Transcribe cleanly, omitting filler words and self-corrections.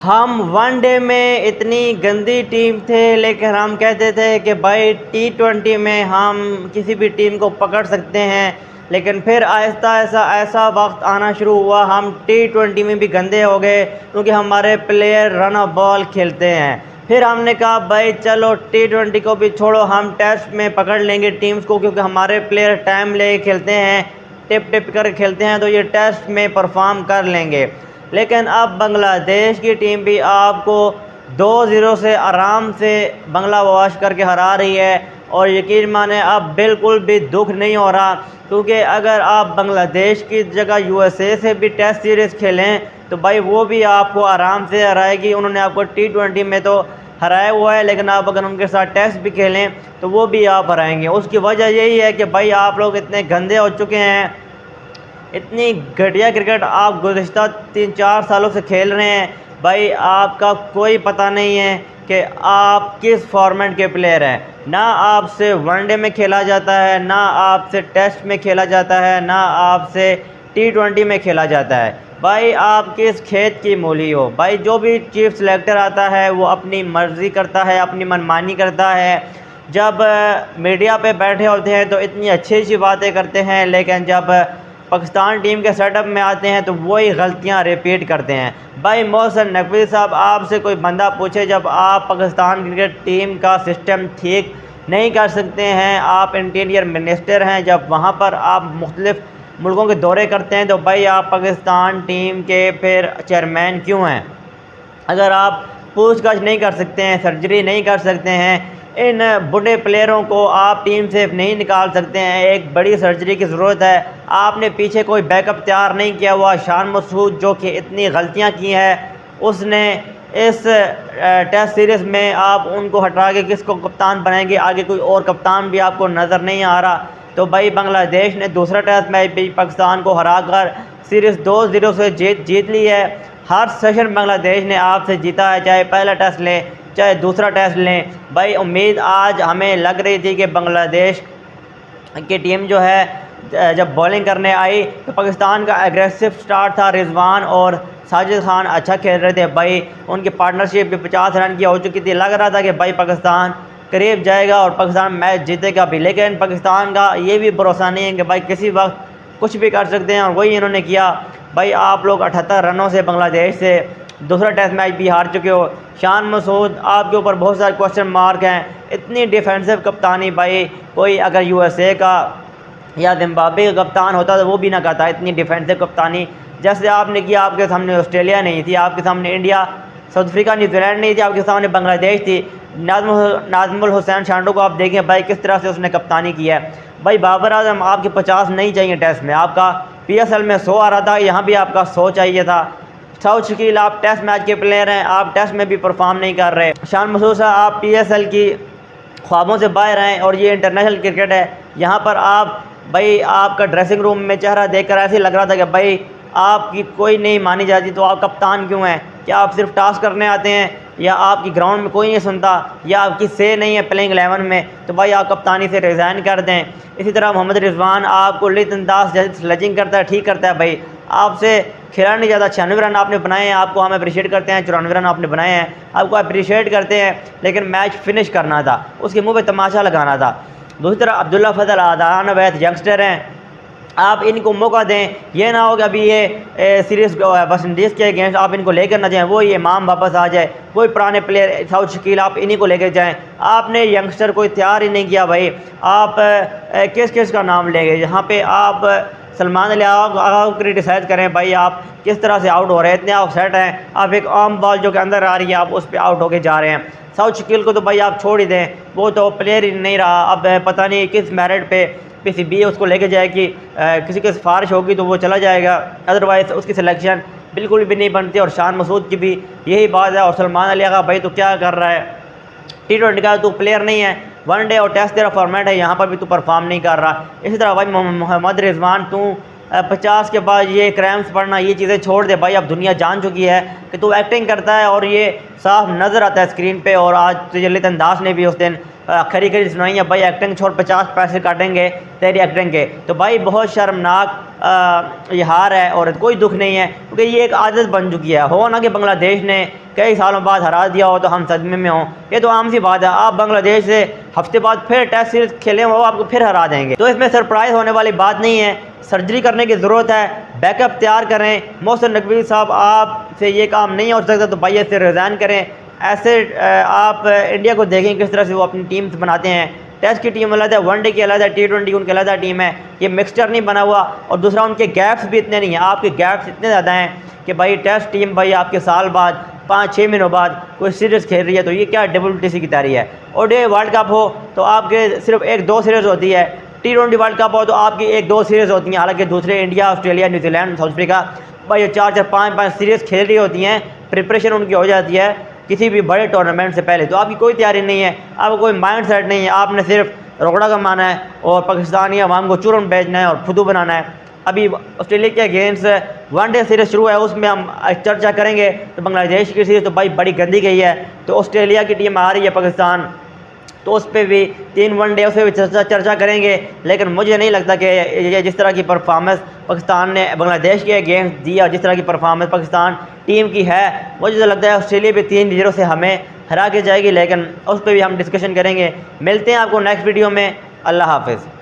हम वनडे में इतनी गंदी टीम थे, लेकिन हम कहते थे कि भाई T20 में हम किसी भी टीम को पकड़ सकते हैं। लेकिन फिर आहिस्ता ऐसा वक्त आना शुरू हुआ, हम T20 में भी गंदे हो गए क्योंकि हमारे प्लेयर रन ऑफ बॉल खेलते हैं। फिर हमने कहा भाई चलो T20 को भी छोड़ो, हम टेस्ट में पकड़ लेंगे टीम्स को, क्योंकि हमारे प्लेयर टाइम ले खेलते हैं, टिप कर खेलते हैं, तो ये टेस्ट में परफॉर्म कर लेंगे। लेकिन अब बांग्लादेश की टीम भी आपको 2-0 से आराम से बंगला वॉश करके हरा रही है। और यकीन माने अब बिल्कुल भी दुख नहीं हो रहा, क्योंकि अगर आप बांग्लादेश की जगह USA से भी टेस्ट सीरीज़ खेलें तो भाई वो भी आपको आराम से हराएगी। उन्होंने आपको T20 में तो हराया हुआ है, लेकिन आप अगर उनके साथ टेस्ट भी खेलें तो वो भी आप हराएंगे। उसकी वजह यही है कि भाई आप लोग इतने गंदे हो चुके हैं, इतनी घटिया क्रिकेट आप गुज़िश्ता 3-4 सालों से खेल रहे हैं। भाई आपका कोई पता नहीं है कि आप किस फॉर्मेट के प्लेयर हैं। ना आपसे वनडे में खेला जाता है, ना आपसे टेस्ट में खेला जाता है, ना आपसे T20 में खेला जाता है। भाई आप किस खेत की मूली हो। भाई जो भी चीफ सेलेक्टर आता है वो अपनी मर्ज़ी करता है, अपनी मनमानी करता है। जब मीडिया पे बैठे होते हैं तो इतनी अच्छी बातें करते हैं, लेकिन जब पाकिस्तान टीम के सेटअप में आते हैं तो वही गलतियां रिपीट करते हैं। भाई मोहसिन नकवी साहब, आपसे कोई बंदा पूछे जब आप पाकिस्तान क्रिकेट टीम का सिस्टम ठीक नहीं कर सकते हैं, आप इंटीरियर मिनिस्टर हैं, जब वहां पर आप मुख्तलिफ मुल्कों के दौरे करते हैं, तो भाई आप पाकिस्तान टीम के फिर चेयरमैन क्यों हैं? अगर आप पूछताछ नहीं कर सकते हैं, सर्जरी नहीं कर सकते हैं, इन बूढ़े प्लेयरों को आप टीम से नहीं निकाल सकते हैं, एक बड़ी सर्जरी की ज़रूरत है। आपने पीछे कोई बैकअप तैयार नहीं किया हुआ। शान मसूद जो कि इतनी गलतियां की हैं, उसने इस टेस्ट सीरीज़ में आप उनको हटा के किसको कप्तान बनाएंगे? आगे कोई और कप्तान भी आपको नज़र नहीं आ रहा। तो भाई बांग्लादेश ने दूसरा टेस्ट मैच भी पाकिस्तान को हरा कर सीरीज़ 2-0 से जीत ली है। हर सेशन बांग्लादेश ने आपसे जीता है, चाहे पहला टेस्ट लें चाहे दूसरा टेस्ट लें। भाई उम्मीद आज हमें लग रही थी कि बांग्लादेश की टीम जो है जब बॉलिंग करने आई तो पाकिस्तान का एग्रेसिव स्टार्ट था। रिजवान और साजिद खान अच्छा खेल रहे थे। भाई उनकी पार्टनरशिप भी 50 रन की हो चुकी थी। लग रहा था कि भाई पाकिस्तान करीब जाएगा और पाकिस्तान मैच जीतेगा भी, लेकिन पाकिस्तान का ये भी भरोसा नहीं है कि भाई किसी वक्त कुछ भी कर सकते हैं, और वही इन्होंने किया। भाई आप लोग 78 रनों से बांग्लादेश से दूसरा टेस्ट मैच भी हार चुके हो। शान मसूद, आपके ऊपर बहुत सारे क्वेश्चन मार्क हैं। इतनी डिफेंसिव कप्तानी, भाई कोई अगर USA का या जिम्बाब्वे का कप्तान होता तो वो भी ना करता। इतनी डिफेंसिव कप्तानी जैसे आपने किया, आपके सामने ऑस्ट्रेलिया नहीं थी, आपके सामने इंडिया, साउथ अफ्रीका, न्यूजीलैंड नहीं थी, आपके सामने बांग्लादेश थी। नाज़मुल हुसैन शांडो को आप देखें भाई किस तरह से उसने कप्तानी की है। भाई बाबर आजम, आपके 50 नहीं चाहिए टेस्ट में, आपका PSL में 100 आ रहा था, यहाँ भी आपका 100 चाहिए था। साउथ शकील, आप टेस्ट मैच के प्लेयर हैं, आप टेस्ट में भी परफॉर्म नहीं कर रहे। शान मसूद, आप PSL की ख्वाबों से बाहर हैं और ये इंटरनेशनल क्रिकेट है। यहाँ पर आप भाई आपका ड्रेसिंग रूम में चेहरा देखकर ऐसे लग रहा था कि भाई आपकी कोई नहीं मानी जाती, तो आप कप्तान क्यों हैं? क्या आप सिर्फ टास्क करने आते हैं, या आपकी ग्राउंड में कोई नहीं सुनता, या आपकी से नहीं है प्लेइंग 11 में? तो भाई आप कप्तानी से रिज़ाइन कर दें। इसी तरह मोहम्मद रिजवान, आपको लित अंदाज जैसे स्लेजिंग करता है, ठीक करता है, भाई आपसे खेला नहीं जाता। 96 रन आपने बनाए हैं, आपको हम अप्रिशिएट करते हैं। 94 रन आपने बनाए हैं, आपको अप्रिशिएट करते हैं, लेकिन मैच फिनिश करना था, उसके मुंह पे तमाशा लगाना था। दूसरी तरफ अब्दुल्ला फजल, आदान अवैध यंगस्टर हैं, आप इनको मौका दें। ये ना हो कि अभी ये सीरीज़ वेस्ट इंडीज़ के अगेंस्ट आप इनको लेकर ना जाएं, वो ये इमाम वापस आ जाए, कोई पुराने प्लेयर साउथ शकील, आप इन्हीं को लेकर जाएं। आपने यंगस्टर कोई तैयार ही नहीं किया। भाई आप किस किस का नाम लेंगे? यहाँ पे आप सलमान अली आगा को क्रिटिसाइज़ करें, भाई आप किस तरह से आउट हो रहे हैं, इतने अपसेट हैं। आप एक आम बॉल जो कि अंदर आ रही है, आप उस पर आउट होके जा रहे हैं। साउथ शकील को तो भाई आप छोड़ ही दें, वो तो प्लेयर ही नहीं रहा। अब पता नहीं किस मेरिट पे PCB उसको लेके जाएगी, किसी की सिफारिश होगी तो वो चला जाएगा, अदरवाइज़ उसकी सिलेक्शन बिल्कुल भी नहीं बनती। और शान मसूद की भी यही बात है। और सलमान अली आगा, भाई तो क्या कर रहा है? T20 का तू प्लेयर नहीं है, वनडे और टेस्ट तेरा फॉर्मेट है, यहाँ पर भी तू परफॉर्म नहीं कर रहा। इसी तरह भाई मोहम्मद रिजवान, तू 50 के बाद ये क्रैम्स पढ़ना, ये चीज़ें छोड़ दे। भाई अब दुनिया जान चुकी है कि तू एक्टिंग करता है, और ये साफ नज़र आता है स्क्रीन पे। और आज तुझे लित अंदाज ने भी उस दिन खरी सुनाई है, भाई एक्टिंग छोड़ 50 पैसे काटेंगे तेरी एक्टिंग के। तो भाई बहुत शर्मनाक ये हार है, और कोई दुख नहीं है, क्योंकि ये एक आदत बन चुकी है। हो ना कि बांग्लादेश ने कई सालों बाद हरा दिया हो तो हम सदमे में हों, ये तो आम सी बात है। आप बांग्लादेश से हफ्ते बाद फिर टेस्ट सीरीज खेलें, वो आपको फिर हरा देंगे, तो इसमें सरप्राइज़ होने वाली बात नहीं है। सर्जरी करने की ज़रूरत है, बैकअप तैयार करें। मोहसिन नकवी साहब, आपसे ये काम नहीं हो सकता तो भाई ऐसे रिज़ाइन करें। ऐसे आप इंडिया को देखें किस तरह से वो अपनी टीम्स बनाते हैं। टेस्ट की टीम अलग है, वनडे की अलग है, T20 उनकी अलग टीम है, ये मिक्सचर नहीं बना हुआ। और दूसरा, उनके गैप्स भी इतने नहीं हैं, आपके गैप्स इतने ज़्यादा हैं कि भाई टेस्ट टीम भाई आपके साल बाद 5-6 महीनों बाद कोई सीरीज़ खेल रही है, तो ये क्या WTC की तैयारी है। ODI वर्ल्ड कप हो तो आपके सिर्फ 1-2 सीरीज़ होती है, T20 वर्ल्ड कप हो तो आपकी 1-2 सीरीज़ होती हैं। हालांकि दूसरे India, Australia, New Zealand, south Africa भाई 4-4, 5-5 सीरीज़ खेल रही होती हैं, प्रिपरेशन उनकी हो जाती है किसी भी बड़े टूर्नामेंट से पहले। तो आपकी कोई तैयारी नहीं है, आपको कोई माइंड सेट नहीं है, आपने सिर्फ रोकड़ा कमाना है और पाकिस्तानी अवाम को चूरन भेजना है और फुदू बनाना है। अभी ऑस्ट्रेलिया के अगेंस्ट वनडे सीरीज़ शुरू है, उसमें हम चर्चा करेंगे। तो बांग्लादेश की सीरीज़ तो भाई बड़ी गंदी गई है, तो ऑस्ट्रेलिया की टीम आ रही है पाकिस्तान, तो उस पर भी 3 वनडे उस पर भी चर्चा करेंगे। लेकिन मुझे नहीं लगता कि ये जिस तरह की परफॉर्मेंस पाकिस्तान ने बांग्लादेश के अगेंस्ट दी और जिस तरह की परफॉर्मेंस पाकिस्तान टीम की है, मुझे तो लगता है ऑस्ट्रेलिया भी 3-0 से हमें हरा के जाएगी। लेकिन उस पर भी हम डिस्कशन करेंगे। मिलते हैं आपको नेक्स्ट वीडियो में। अल्लाह हाफ़िज़।